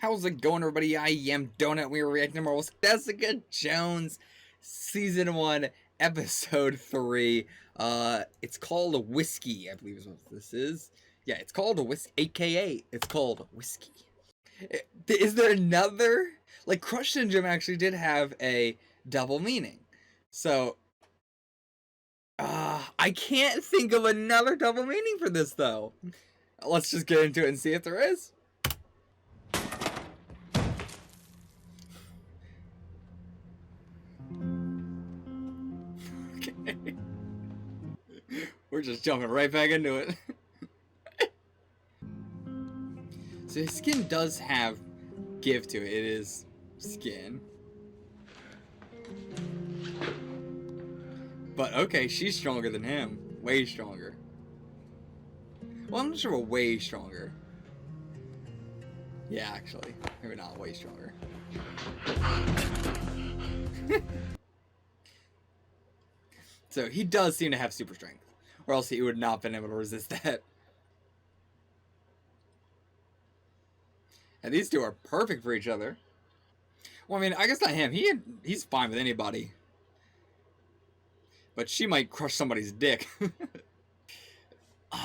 How's it going, everybody? I am Donut. We are reacting to Marvel's Jessica Jones, Season 1, Episode 3. It's called Whiskey, I believe is what this is. Yeah, it's called a Whiskey, aka it's called Whiskey. Is there another? Like, Crush Syndrome actually did have a double meaning. So, I can't think of another double meaning for this, though. Let's just get into it and see if there is. Okay. We're just jumping right back into it. So his skin does have give to it. It is skin. But okay, she's stronger than him. Way stronger. Well, I'm not sure what way stronger. Yeah, actually. Maybe not way stronger. So he does seem to have super strength. Or else he would not have been able to resist that. And these two are perfect for each other. Well, I mean, I guess not him. He's fine with anybody. But she might crush somebody's dick.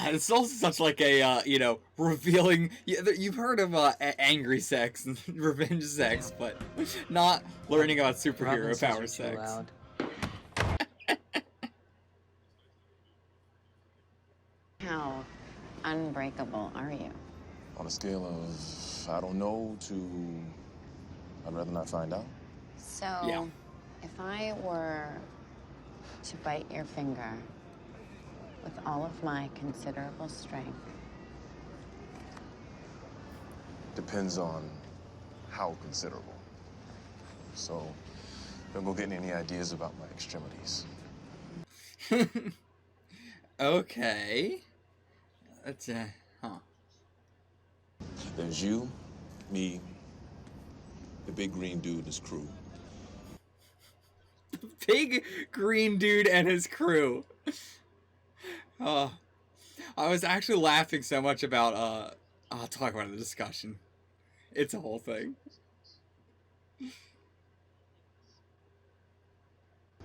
It's also such like a, revealing... You've heard of angry sex and revenge sex, but not learning about superhero power sex. How unbreakable are you? On a scale of, I don't know, to I'd rather not find out. So, Yeah. if I were to bite your finger with all of my considerable strength, Depends on how considerable. So, don't go getting any ideas about my extremities. Okay. That's, There's you, me, the big green dude and his crew. Big green dude and his crew. I was actually laughing so much about, I'll talk about the discussion. It's a whole thing.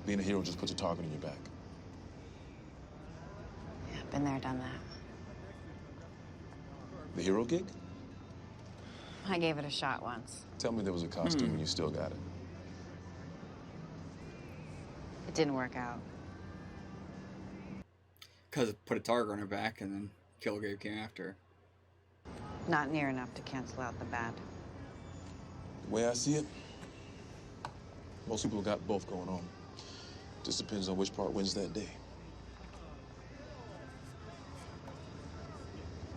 Being a hero just puts a target on your back. yeah, been there, done that. The hero gig? I gave it a shot once. Tell me there was a costume and you still got it. It didn't work out. Because it put a target on her back and then Kilgrave came after her. Not near enough to cancel out the bad. The way I see it, most people got both going on. Just depends on which part wins that day.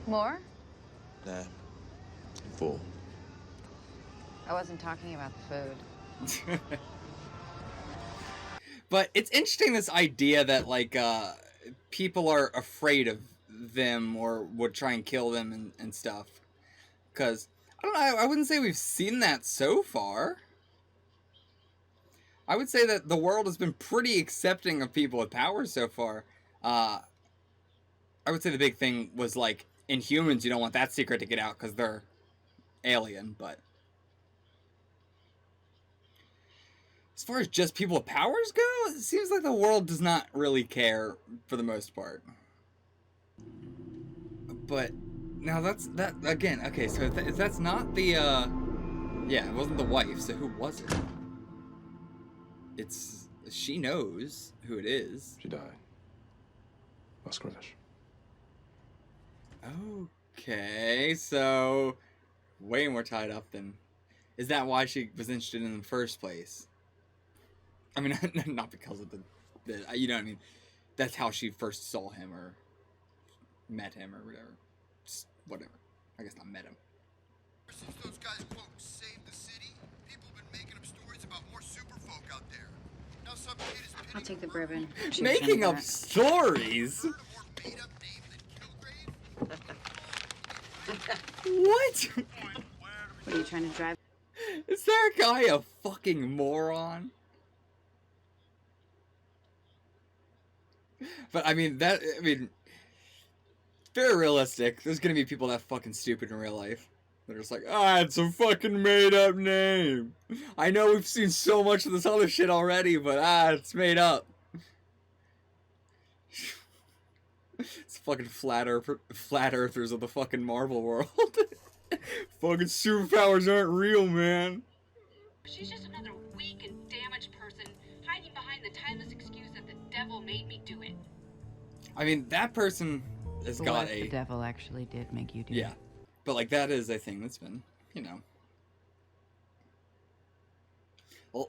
More? Nah, I'm full. I wasn't talking about the food. But it's interesting, this idea that, like, people are afraid of them or would try and kill them and stuff. Because, I don't know, I wouldn't say we've seen that so far. I would say that the world has been pretty accepting of people with powers so far. I would say the big thing was, like, Inhumans, you don't want that secret to get out because they're alien, but... As far as just people with powers go, it seems like the world does not really care for the most part. But now that again, okay, so if that's not the yeah, it wasn't the wife, so who was it? It's she knows who it is. She died. Lost Greenwich. Okay, so way more tied up than... Is that why she was interested in the first place? I mean, not because of the you know what I mean? That's how she first saw him or met him or whatever. Just whatever. I guess not met him. Since those guys, quote, saved the city, people have been making up stories about more super folk out there. Now some kid is I'll take the bourbon. Cheers, Making up Jennifer. stories? a more made-up name than Kilgrave? What? What are you trying to drive? Is there a guy a fucking moron? But I mean, very realistic. There's gonna be people that fucking stupid in real life. They're just like, it's a fucking made up name. I know we've seen so much of this other shit already, but it's made up. It's fucking flat earthers of the fucking Marvel world. Fucking superpowers aren't real, man. She's just another weak and damaged person hiding behind the timeless excuse that the devil made me do it. I mean, that person has got What if the devil actually did make you do it? Yeah. But, like, that is a thing that's been, you know.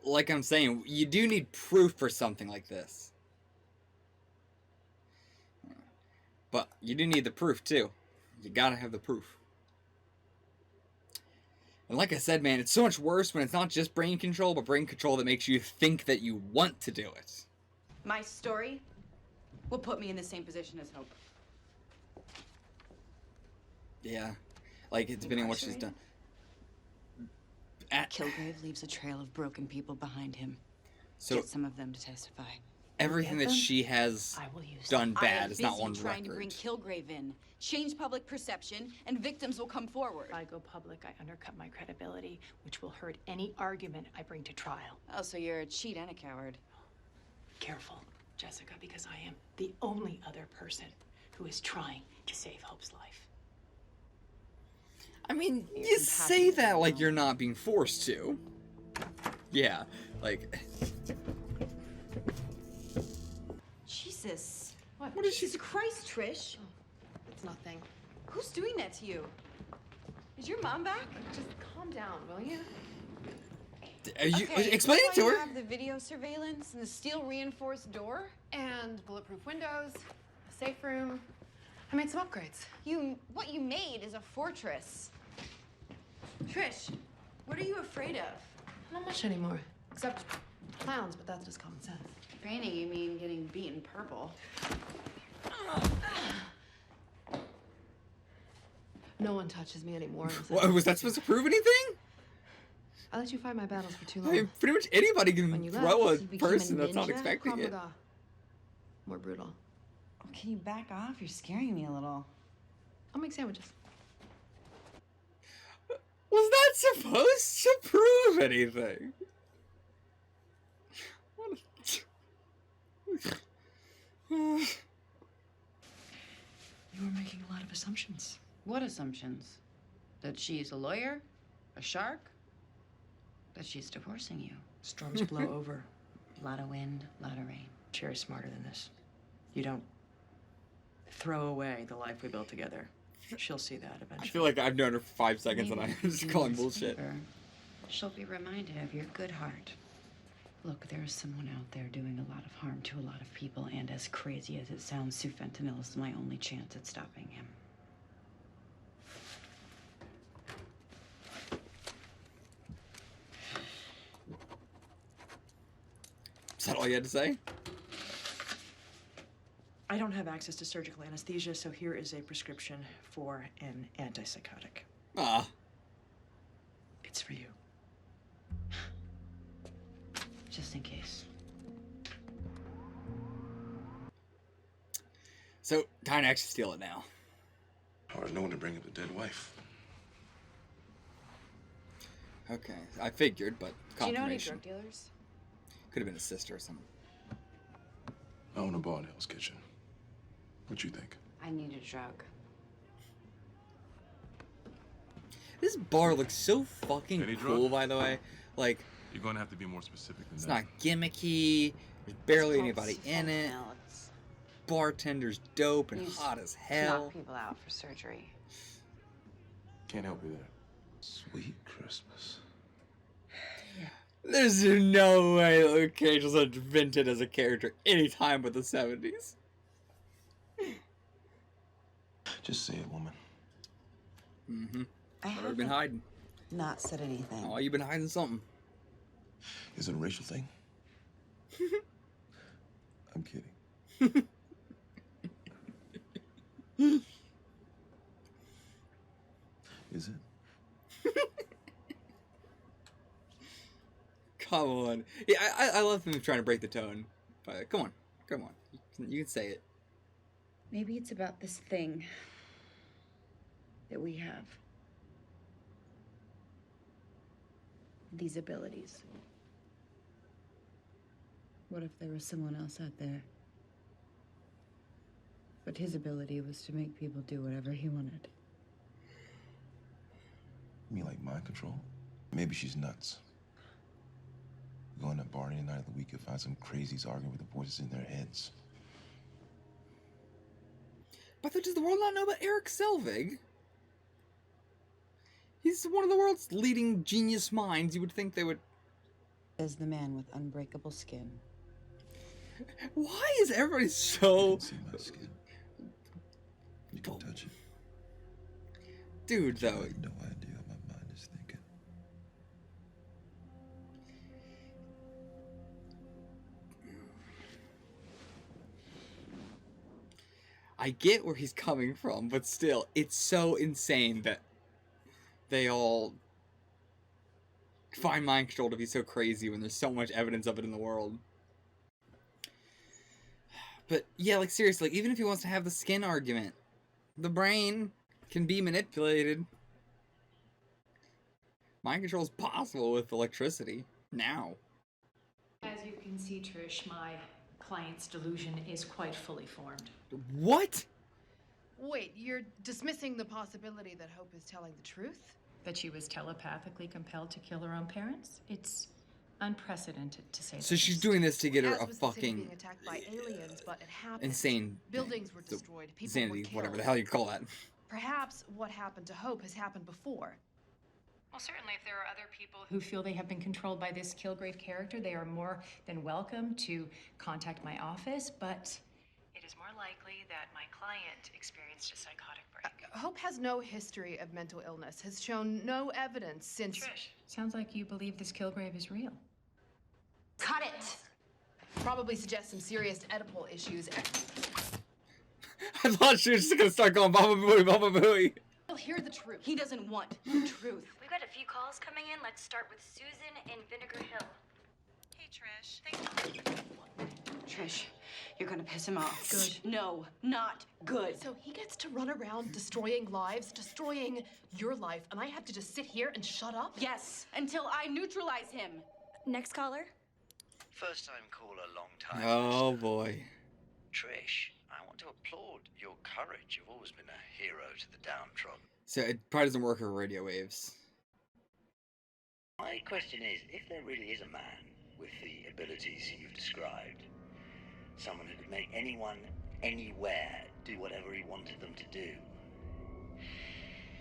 Like I'm saying, you do need proof for something like this. But you do need the proof, too. You gotta have the proof. And like I said, man, it's so much worse when it's not just brain control, but brain control that makes you think that you want to do it. My story will put me in the same position as Hope. Yeah. Like, depending on what she's done. Kilgrave leaves a trail of broken people behind him. So Get some of them to testify. everything that she has done bad is not on trying to bring record. Kilgrave in, change public perception, and victims will come forward. If I go public, I undercut my credibility, which will hurt any argument I bring to trial. Oh, so you're a cheat and a coward. Careful, Jessica, because I am the only other person who is trying to save Hope's life. I mean, you say that like you're not being forced to. Yeah, like... Jesus. What? What is she... Jesus Christ, Trish. It's nothing. Who's doing that to you? Is your mom back? Just calm down, will you? Are you... Okay, Explain it to you her! have the video surveillance and the steel reinforced door? And bulletproof windows, a safe room. I made some upgrades. What you made is a fortress. Trish, what are you afraid of? Not much anymore, except clowns, but that's just common sense. Painting, you mean getting beaten purple. No one touches me anymore. What, was that supposed to prove anything? I let you fight my battles for too I long. mean, pretty much anybody When can you throw left, a you became a person that's not ninja? expecting Krav it. Maga. More brutal. Oh, can you back off? You're scaring me a little. I'll make sandwiches. Was that supposed to prove anything? What a... You were making a lot of assumptions. What assumptions? That she's a lawyer? A shark? That she's divorcing you? Storms blow over. A lot of wind, a lot of rain. Cherry's smarter than this. You don't throw away the life we built together. She'll see that I eventually. feel like I've known her for 5 seconds and Maybe I'm just if you calling lose bullshit. her, she'll be reminded of your good heart. Look, there's someone out there doing a lot of harm to a lot of people, and as crazy as it sounds, Sue Fentanyl is my only chance at stopping him. Is that all you had to say? I don't have access to surgical anesthesia, so here is a prescription for an antipsychotic. Ah. It's for you. Just in case. So, time to actually steal it now. Hard knowing to bring up a dead wife. Okay, I figured, but Do you know any confirmation. drug dealers? Could have been a sister or something. I own a bar in Hell's Kitchen. What you think? I need a drug. This bar looks so fucking Any cool, drug? by the way. Like, You're gonna have to be more specific than it's that. not gimmicky. There's barely anybody in it. It's Bartender's dope and Used hot as to hell. knock people out for surgery. Can't help you there. Sweet Christmas. There's no way Luke Cage was invented as a character anytime but the 70s. Just say it, woman. Mm-hmm. I What have you haven't been hiding? not said anything. Oh, you've been hiding something. Is it a racial thing? I'm kidding. Is it? Come on. Yeah, I love him trying to break the tone. But come on. Come on. You can say it. Maybe it's about this thing that we have. these abilities? What if there was someone else out there? But his ability was to make people do whatever he wanted. You mean like mind control? Maybe she's nuts. Go in that bar any night of the week and find some crazies arguing with the voices in their heads. But does the world not know about Eric Selvig? He's one of the world's leading genius minds. You would think they would... As the man with unbreakable skin. Why is everybody so... You can see my skin. You can touch it. Dude, You though. have no idea what my mind is thinking. I get where he's coming from, but still, it's so insane that they all find mind control to be so crazy when there's so much evidence of it in the world. But yeah, like seriously, even if he wants to have the skin argument, the brain can be manipulated. Mind control is possible with electricity now. As you can see, Trish, my client's delusion is quite fully formed. What? Wait, you're dismissing the possibility that Hope is telling the truth? That she was telepathically compelled to kill her own parents? It's unprecedented, to say the So she's least. doing this to get her As a was the city fucking being attacked by aliens, but it happened. insane Buildings were the destroyed. People insanity, were whatever the killed. hell you call that. Perhaps what happened to Hope has happened before. Well, certainly, if there are other people who feel they have been controlled by this Kilgrave character, they are more than welcome to contact my office, but it is more likely that my client experienced a psychotic break. Hope has no history of mental illness, has shown no evidence since. Trish, sounds like you believe this Kilgrave is real. Cut it! Probably suggests some serious Oedipal issues. I thought she was just gonna start going Baba Booey, Baba Booey. He'll hear the truth. He doesn't want the truth. We've got a few calls coming in. Let's start with Susan in Vinegar Hill. Hey, Trish. Trish, you're gonna piss him off. Good. No, not good. So he gets to run around destroying lives, destroying your life, and I have to just sit here and shut up? Yes, until I neutralize him. Next caller. First time caller, long time. Oh listener. boy. Trish, I want to applaud your courage. You've always been a hero to the downtrodden. So it probably doesn't work over radio waves. My question is, if there really is a man with the abilities you've described, someone who could make anyone, anywhere, do whatever he wanted them to do,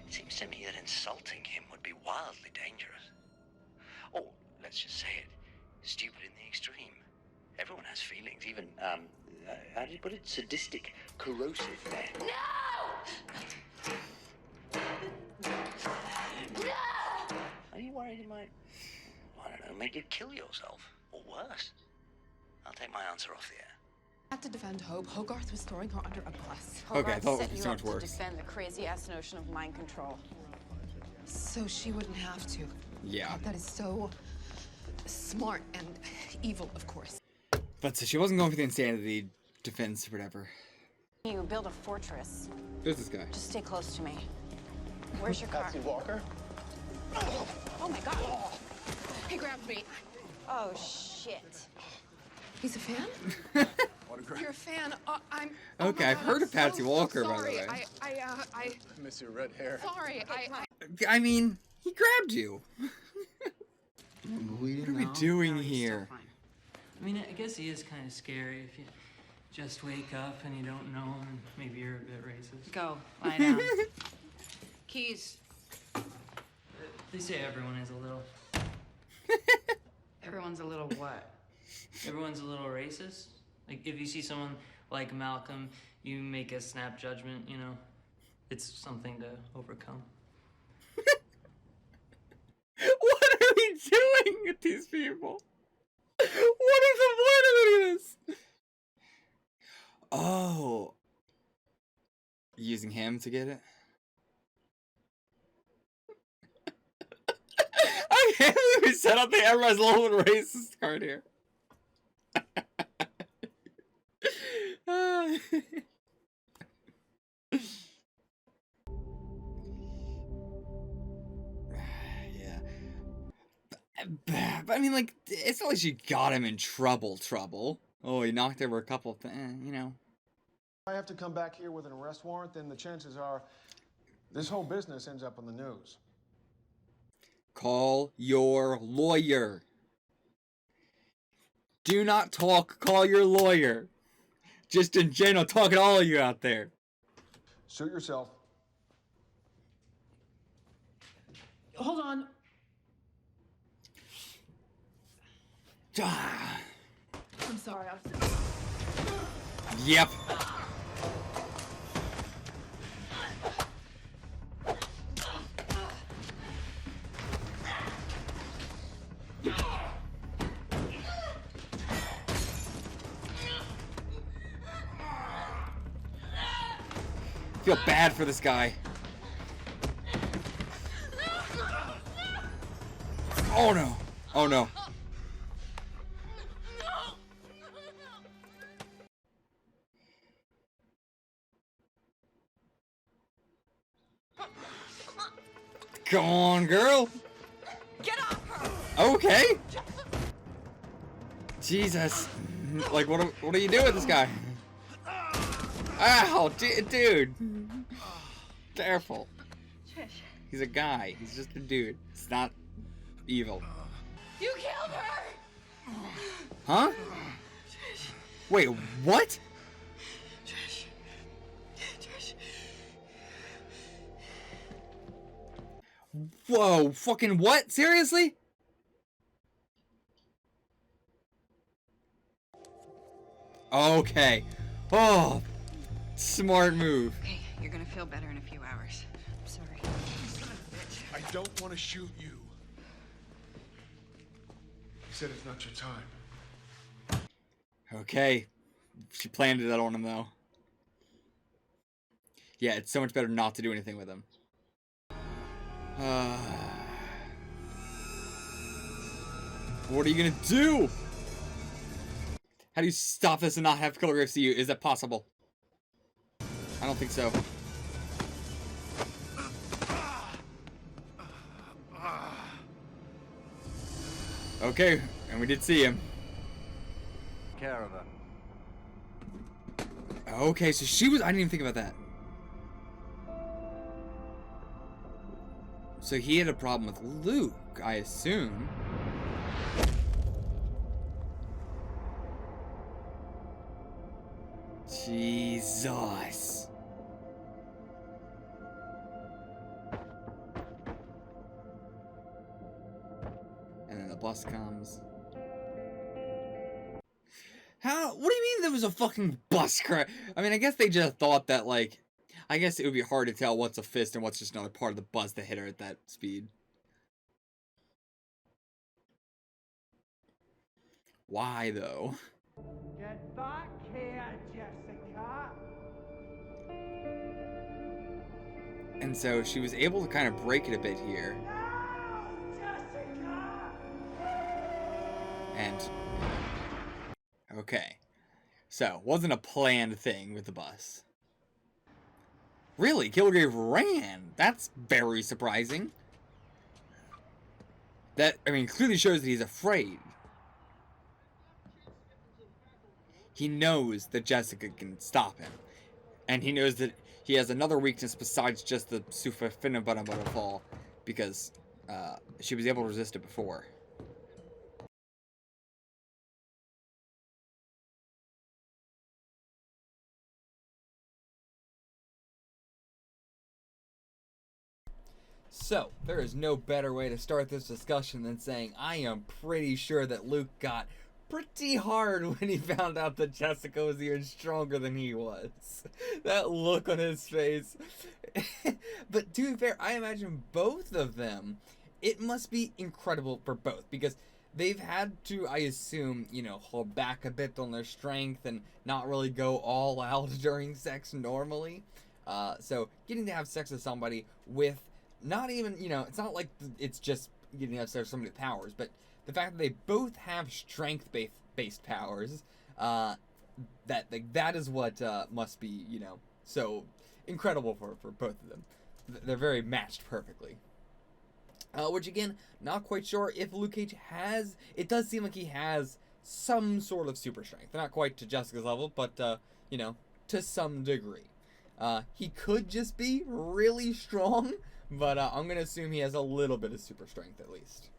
it seems to me that insulting him would be wildly dangerous. Or, let's just say it, stupid in the extreme. Everyone has feelings, even, how do you put it? Sadistic, corrosive men. No! No! Are you worried he might, I don't know, make you kill yourself? Or worse? I'll take my answer off the air. I had to defend Hope. Hogarth was throwing her under a bus. Okay, I Hogarth thought it set was you so up much to worse. defend the crazy-ass notion of mind control. So she wouldn't have to. Yeah. That is so smart and evil, of course. But so she wasn't going for the insanity defense or whatever. You build a fortress. There's this guy. Just stay close to me. Where's your car? Patsy Walker? Oh my god! He grabbed me. Oh, shit. He's a fan? Autograph? You're a fan? I'm. Okay, my I've God, heard I'm of Patsy so Walker, by the sorry. way. I Miss your red hair. sorry. I mean, he grabbed you. We What are we doing here? I mean, I guess he is kind of scary if you just wake up and you don't know him and maybe you're a bit racist. Go, lie down. Keys. They say everyone is a little. Everyone's a little what? Everyone's a little racist. Like, if you see someone like Malcolm, you make a snap judgment, you know? It's something to overcome. What are we doing with these people? What is the point of any of this? Oh. Using him to get it? I can't believe we set up the Everest little racist card here. Yeah. But I mean, like, it's not like she got him in trouble. Oh, he knocked over a couple of things, you know. If I have to come back here with an arrest warrant, then the chances are this whole business ends up on the news. Call your lawyer. Do not talk, call your lawyer. Just in general, talking to all of you out there. Suit yourself. Hold on. Ah. I'm sorry. Yep. I feel bad for this guy. Oh no. Oh no. Come on, girl. Get off her. Okay. Jesus. Like, what do you do with this guy? Ow, dude. Careful. Trish. He's a guy. He's just a dude. It's not evil. You killed her. Huh? Trish. Wait, what? Trish. Trish. Whoa, fucking what? Seriously? Okay. Oh, smart move. Okay, you're gonna feel better in a few hours. I'm sorry. I don't want to shoot you. He said it's not your time. Okay. She planted that on him, though. Yeah, it's so much better not to do anything with him. What are you gonna do? How do you stop this and not have Kilgrave see you? Is that possible? I don't think so. Okay, and we did see him. Care of her. Okay, so she was... I didn't even think about that. So he had a problem with Luke, I assume. Jesus. And then the bus comes. How? What do you mean there was a fucking bus crash? I mean, I guess they just thought that, like... I guess it would be hard to tell what's a fist and what's just another part of the bus that hit her at that speed. Why, though? Get back here, Jessica! And so she was able to kind of break it a bit here. No, Jessica! And... okay. So, wasn't a planned thing with the bus. Really? Kilgrave ran? That's very surprising. That, I mean, clearly shows that he's afraid. He knows that Jessica can stop him. And he knows that he has another weakness besides just the Sufafinabana fall. Because she was able to resist it before. So, there is no better way to start this discussion than saying I am pretty sure that Luke got pretty hard when he found out that Jessica was even stronger than he was. That look on his face. But to be fair, I imagine both of them, it must be incredible for both, because they've had to, I assume, you know, hold back a bit on their strength and not really go all out during sex normally. So getting to have sex with somebody with not even, you know, it's not like it's just getting to have sex with somebody with powers, but the fact that they both have strength-based powers, that is what must be, you know, so incredible for both of them. They're very matched perfectly. Which again, not quite sure if Luke Cage has. It does seem like he has some sort of super strength. Not quite to Jessica's level, but you know, to some degree. He could just be really strong, but I'm gonna assume he has a little bit of super strength at least.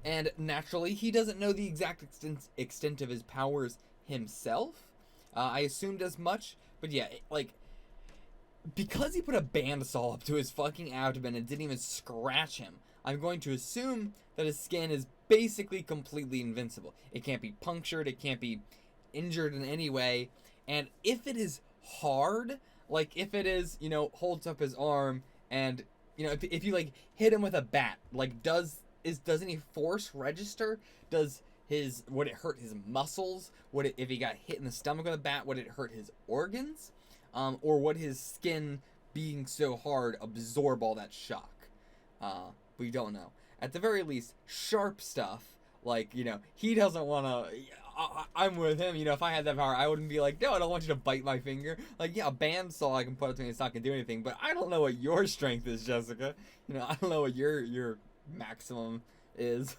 And naturally, he doesn't know the exact extent of his powers himself. I assumed as much, but yeah, like, because he put a bandsaw up to his fucking abdomen and didn't even scratch him, I'm going to assume that his skin is basically completely invincible. It can't be punctured, it can't be injured in any way, and if it is hard, like if it is, you know, holds up his arm and, you know, if you like hit him with a bat, like does any force register? Would it hurt his muscles? Would it, if he got hit in the stomach with a bat, would it hurt his organs? Or would his skin being so hard absorb all that shock? We don't know. At the very least, sharp stuff, like, you know, he doesn't want to... I'm with him, you know, if I had that power, I wouldn't be like, no, I don't want you to bite my finger. Like, yeah, a bandsaw I can put up to me, it's not going to do anything, but I don't know what your strength is, Jessica. You know, I don't know what your maximum is.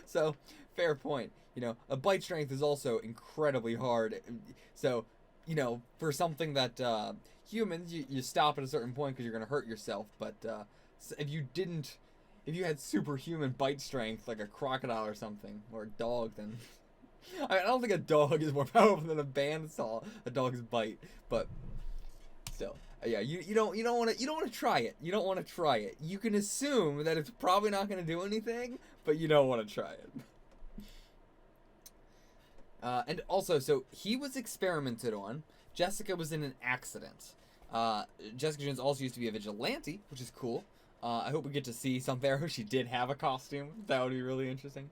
So, fair point. You know, a bite strength is also incredibly hard. So, you know, for something that humans, you stop at a certain point because you're going to hurt yourself. But if you had superhuman bite strength, like a crocodile or something, or a dog, then... I don't think a dog is more powerful than a bandsaw, a dog's bite. But still, yeah, you don't want to try it. You don't want to try it. You can assume that it's probably not going to do anything, but you don't want to try it. And also, so he was experimented on. Jessica was in an accident. Jessica Jones also used to be a vigilante, which is cool. I hope we get to see something where she did have a costume. That would be really interesting.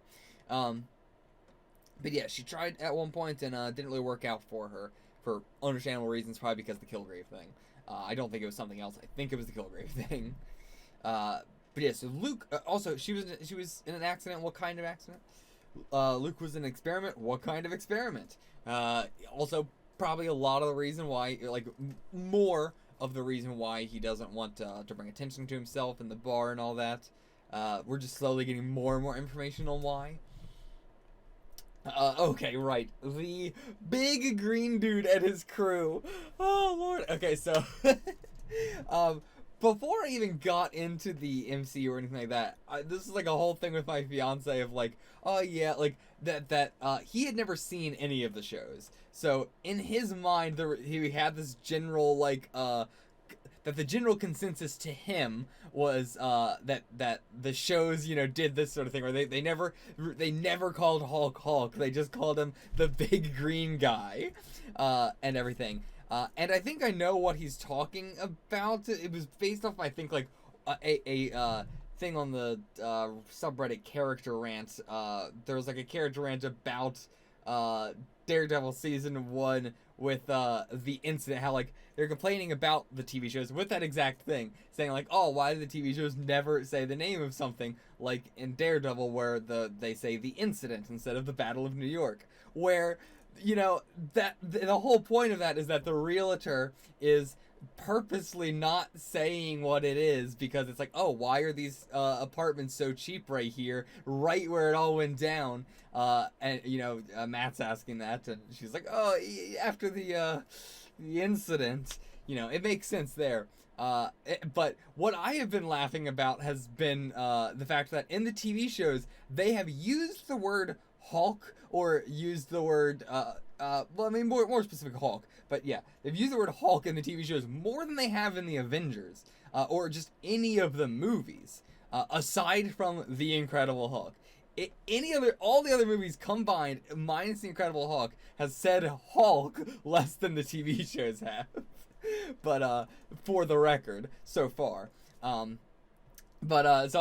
But yeah, she tried at one point and didn't really work out for her for understandable reasons, probably because of the Kilgrave thing. I don't think it was something else. I think it was the Kilgrave thing. But yeah, so Luke also she was in an accident. What kind of accident? Luke was in an experiment. What kind of experiment? Also, probably a lot of the reason why, like, more of the reason why he doesn't want to bring attention to himself in the bar and all that. We're just slowly getting more and more information on why. Okay, right. The big green dude and his crew. Oh, Lord. Okay, so... before I even got into the MCU or anything like that, this is like a whole thing with my fiance of like, oh yeah, like that he had never seen any of the shows. So in his mind, he had this general like that the general consensus to him was that the shows, you know, did this sort of thing where they never called Hulk. They just called him the big green guy and everything. And I think I know what he's talking about. It was based off, I think, like a thing on the subreddit Character Rant. There was like a character rant about Daredevil season 1 with the incident, how like they're complaining about the TV shows with that exact thing, saying like, oh, why do the TV shows never say the name of something, like in Daredevil where they say the incident instead of the Battle of New York, where, you know, that the whole point of that is that the realtor is purposely not saying what it is because it's like, oh, why are these apartments so cheap right here, right where it all went down? And you know, Matt's asking that, and she's like, oh, after the incident, you know, it makes sense there. But what I have been laughing about has been the fact that in the TV shows they have used the word Hulk or used the word well, I mean more specific Hulk, but yeah, they've used the word Hulk in the TV shows more than they have in the Avengers or just any of the movies aside from the Incredible Hulk. All the other movies combined, minus the Incredible Hulk, has said Hulk less than the TV shows have. But for the record, so far. So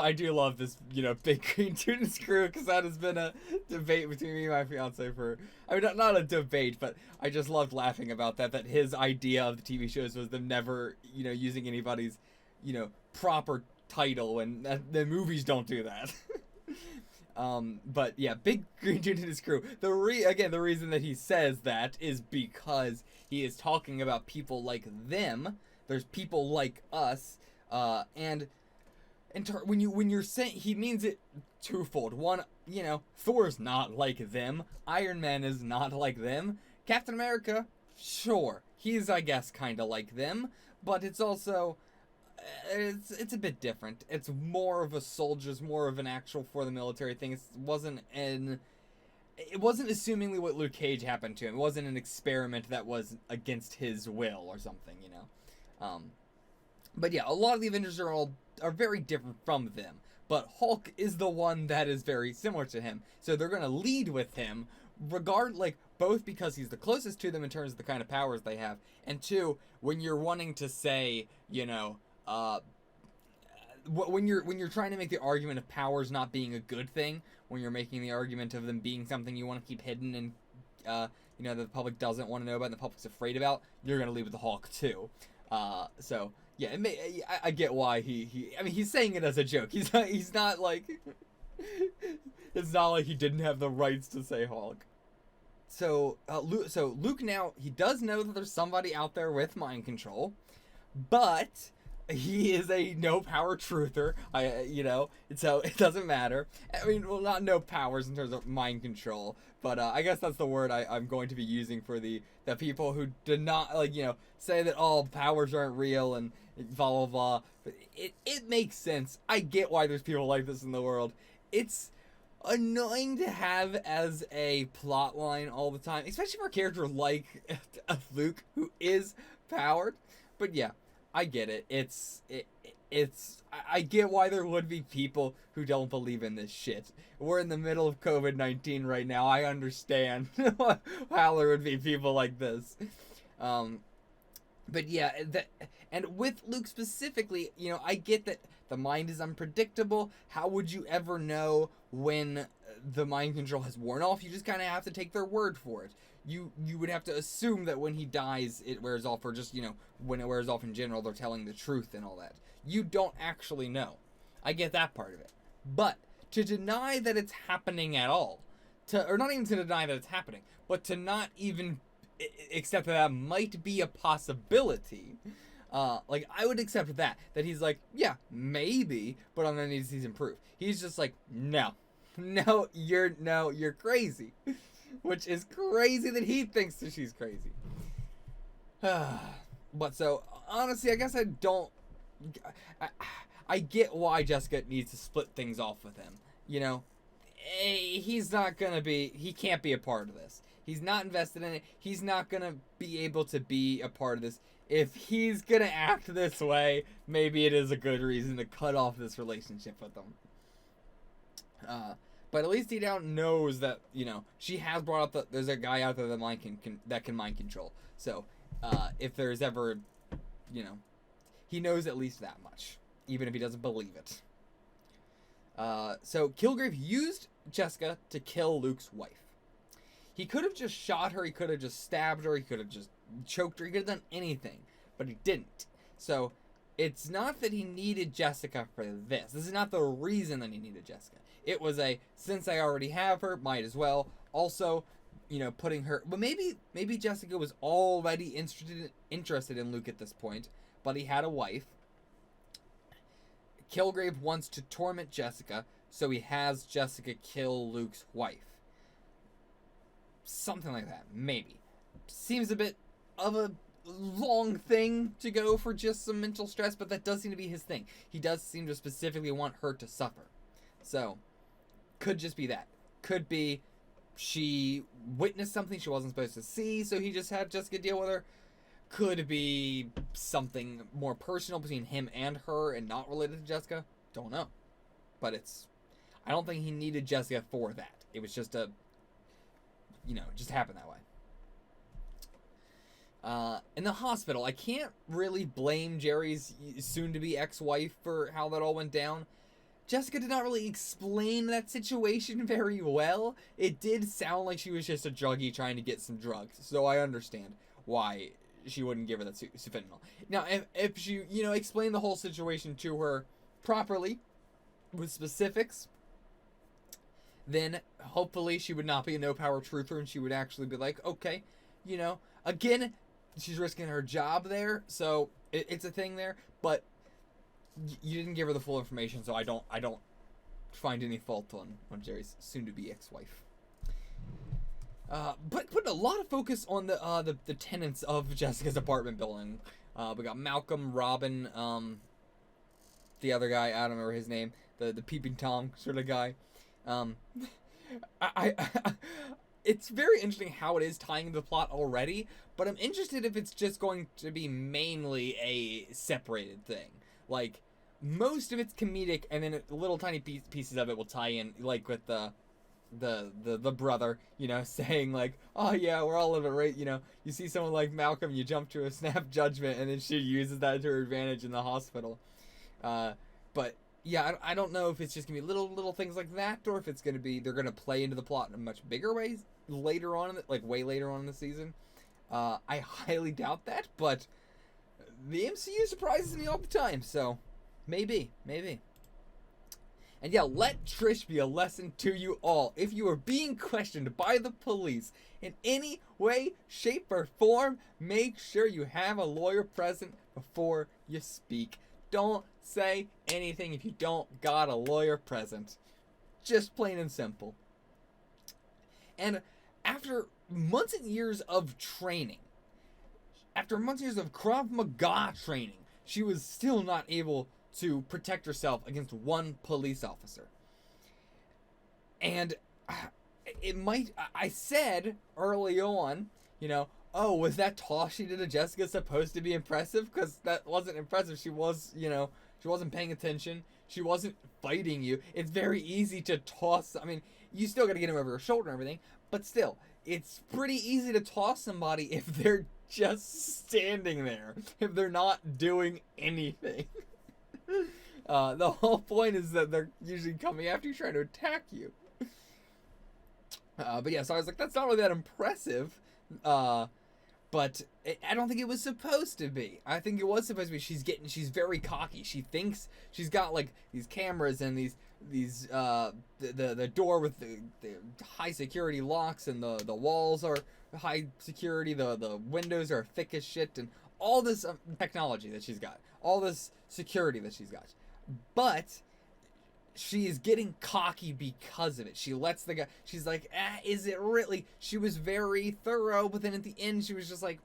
I do love this, you know, big green dude and his crew, because that has been a debate between me and my fiance for, I mean, not a debate, but I just loved laughing about that his idea of the TV shows was them never, you know, using anybody's, you know, proper title, and the movies don't do that. But yeah, big green dude and his crew. Again, the reason that he says that is because he is talking about people like them. There's people like us, and when you're saying, he means it twofold. One, you know, Thor's not like them. Iron Man is not like them. Captain America, sure, he's, I guess, kind of like them, but it's also, it's a bit different. It's more of a soldier's, more of an actual for the military thing. It wasn't assumingly what Luke Cage happened to him. It wasn't an experiment that was against his will or something, you know. But yeah, a lot of the Avengers are very different from them. But Hulk is the one that is very similar to him. So they're going to lead with him, both because he's the closest to them in terms of the kind of powers they have, and two, when you're wanting to say, you know, when you're trying to make the argument of powers not being a good thing, when you're making the argument of them being something you want to keep hidden and, you know, that the public doesn't want to know about and the public's afraid about, you're going to lead with the Hulk too. So yeah, I get why I mean, he's saying it as a joke. He's not like, it's not like he didn't have the rights to say Hulk. So Luke now, he does know that there's somebody out there with mind control, but he is a no power truther. You know, so it doesn't matter. I mean, well, not no powers in terms of mind control, but I guess that's the word I'm going to be using for the people who do not, like, you know, say that all powers aren't real and blah blah blah. But it makes sense. I get why there's people like this in the world. It's annoying to have as a plot line all the time, especially for a character like Luke, who is powered. But yeah, I get it. I get why there would be people who don't believe in this shit. We're in the middle of COVID-19 right now. I understand how there would be people like this. But yeah, and with Luke specifically, you know, I get that the mind is unpredictable. How would you ever know when the mind control has worn off? You just kind of have to take their word for it. You would have to assume that when he dies, it wears off, or just, you know, when it wears off in general, they're telling the truth and all that. You don't actually know. I get that part of it. But to deny that it's happening at all, or not even to deny that it's happening, but to not even accept that might be a possibility, like, I would accept that he's like, yeah, maybe, but I'm gonna need to see some proof. He's just like, no, you're crazy. Which is crazy that he thinks that she's crazy. But so, honestly, I guess I get why Jessica needs to split things off with him. You know, he's not gonna be, he can't be a part of this. He's not invested in it. He's not gonna be able to be a part of this. If he's gonna act this way, maybe it is a good reason to cut off this relationship with him. But at least he now knows that, you know, she has brought up that there's a guy out there that can mind control. So, if there's ever, you know, he knows at least that much, even if he doesn't believe it. So Kilgrave used Jessica to kill Luke's wife. He could have just shot her, he could have just stabbed her, he could have just choked her, he could have done anything, but he didn't. So, it's not that he needed Jessica for this. This is not the reason that he needed Jessica. It was since I already have her, might as well. Also, you know, putting her, but maybe Jessica was already interested in Luke at this point, but he had a wife. Kilgrave wants to torment Jessica, so he has Jessica kill Luke's wife. Something like that, maybe. Seems a bit of a long thing to go for just some mental stress, but that does seem to be his thing. He does seem to specifically want her to suffer. So, could just be that. Could be she witnessed something she wasn't supposed to see, so he just had Jessica deal with her. Could be something more personal between him and her and not related to Jessica. Don't know. But I don't think he needed Jessica for that. It was just you know, it just happened that way. In the hospital, I can't really blame Jerry's soon-to-be ex-wife for how that all went down. Jessica did not really explain that situation very well. It did sound like she was just a druggie trying to get some drugs, so I understand why she wouldn't give her that fentanyl. Now, if she, you know, explained the whole situation to her properly, with specifics, then hopefully she would not be a no-power truther, and she would actually be like, okay, you know, again, she's risking her job there, so it's a thing there, but you didn't give her the full information, so I don't find any fault on Jerry's soon-to-be ex-wife. But putting a lot of focus on the tenants of Jessica's apartment building. We got Malcolm, Robin, the other guy, I don't remember his name, the peeping Tom sort of guy. It's very interesting how it is tying into the plot already, but I'm interested if it's just going to be mainly a separated thing. Like, most of it's comedic, and then little tiny pieces of it will tie in, like with the brother, you know, saying like, oh yeah, we're all living right, you know, you see someone like Malcolm, you jump to a snap judgment, and then she uses that to her advantage in the hospital. But yeah, I don't know if it's just gonna be little things like that, or if it's gonna be they're gonna play into the plot in a much bigger ways later on, like way later on in the season. I highly doubt that, but the MCU surprises me all the time, so maybe. And yeah, let Trish be a lesson to you all. If you are being questioned by the police in any way, shape, or form, make sure you have a lawyer present before you speak. Don't say anything if you don't got a lawyer present. Just plain and simple. And after months and years of training, after months and years of Krav Maga training, she was still not able to protect herself against one police officer. And it might, I said early on, you know, oh, was that toss she did to Jessica supposed to be impressive? Because that wasn't impressive. She was, you know, she wasn't paying attention. She wasn't fighting you. It's very easy to toss. I mean, you still got to get him over her shoulder and everything, but still, it's pretty easy to toss somebody if they're just standing there, if they're not doing anything. The whole point is that they're usually coming after you, trying to attack you. But yeah, so I was like, that's not really that impressive. But I don't think it was supposed to be. I think it was supposed to be. She's very cocky. She thinks she's got like these cameras and the door with the high security locks, and the walls are high security. The windows are thick as shit, and all this technology that she's got, all this security that she's got. But she is getting cocky because of it. She lets the guy, she's like, is it really? She was very thorough, but then at the end she was just like,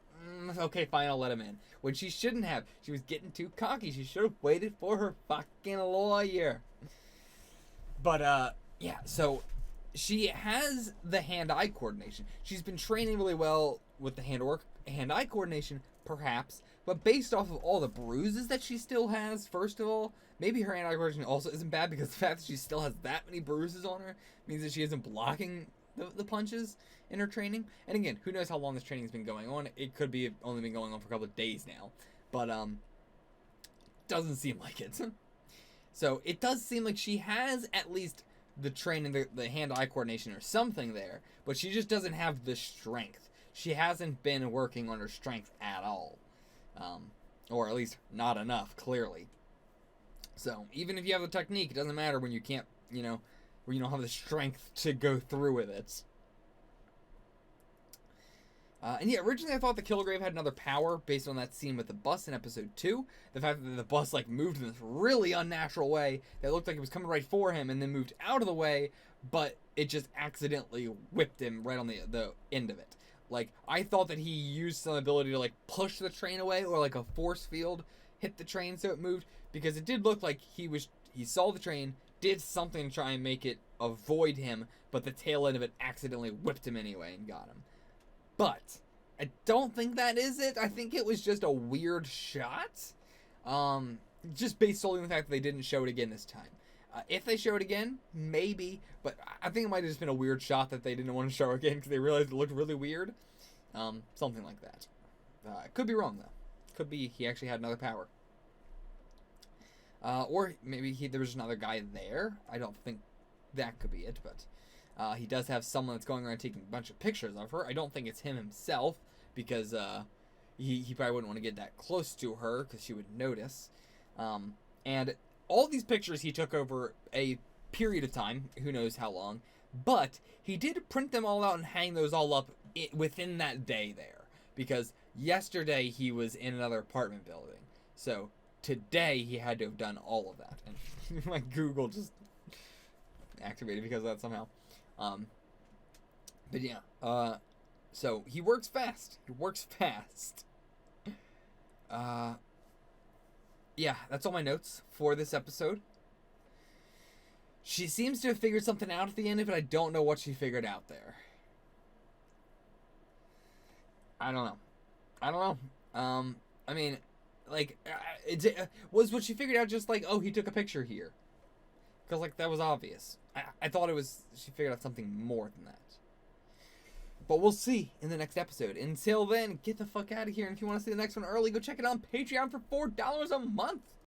okay, fine, I'll let him in. When she shouldn't have. She was getting too cocky. She should have waited for her fucking lawyer. But, yeah, so she has the hand-eye coordination. She's been training really well with the hand-eye coordination, perhaps, but based off of all the bruises that she still has, first of all, maybe her hand-eye coordination also isn't bad, because the fact that she still has that many bruises on her means that she isn't blocking the punches in her training. And again, who knows how long this training has been going on. It could be only been going on for a couple of days now, but doesn't seem like it. So it does seem like she has at least the training, the hand-eye coordination or something there, but she just doesn't have the strength. She hasn't been working on her strength at all. Or at least not enough, clearly. So even if you have the technique, it doesn't matter when you can't, you know, when you don't have the strength to go through with it. And yeah, originally I thought the Kilgrave had another power based on that scene with the bus in episode 2. The fact that the bus like moved in this really unnatural way that looked like it was coming right for him and then moved out of the way, but it just accidentally whipped him right on the end of it. Like, I thought that he used some ability to like push the train away, or like a force field hit the train so it moved, because it did look like he saw the train, did something to try and make it avoid him, but the tail end of it accidentally whipped him anyway and got him. But I don't think that is it. I think it was just a weird shot. Just based solely on the fact that they didn't show it again this time. If they show it again, maybe. But I think it might have just been a weird shot that they didn't want to show again because they realized it looked really weird. Something like that. Could be wrong, though. Could be he actually had another power. Or maybe there was another guy there. I don't think that could be it, but he does have someone that's going around taking a bunch of pictures of her. I don't think it's him himself, because he probably wouldn't want to get that close to her because she would notice. And all these pictures he took over a period of time, who knows how long, but he did print them all out and hang those all up within that day there, because yesterday he was in another apartment building. So today he had to have done all of that. And my Google just activated because of that somehow. But yeah, so he works fast. Yeah, that's all my notes for this episode. She seems to have figured something out at the end, but I don't know what she figured out there. I don't know. I mean, like, was what she figured out just like, oh, he took a picture here? Because, like, that was obvious. I thought she figured out something more than that. But we'll see in the next episode. Until then, get the fuck out of here. And if you want to see the next one early, go check it out on Patreon for $4 a month.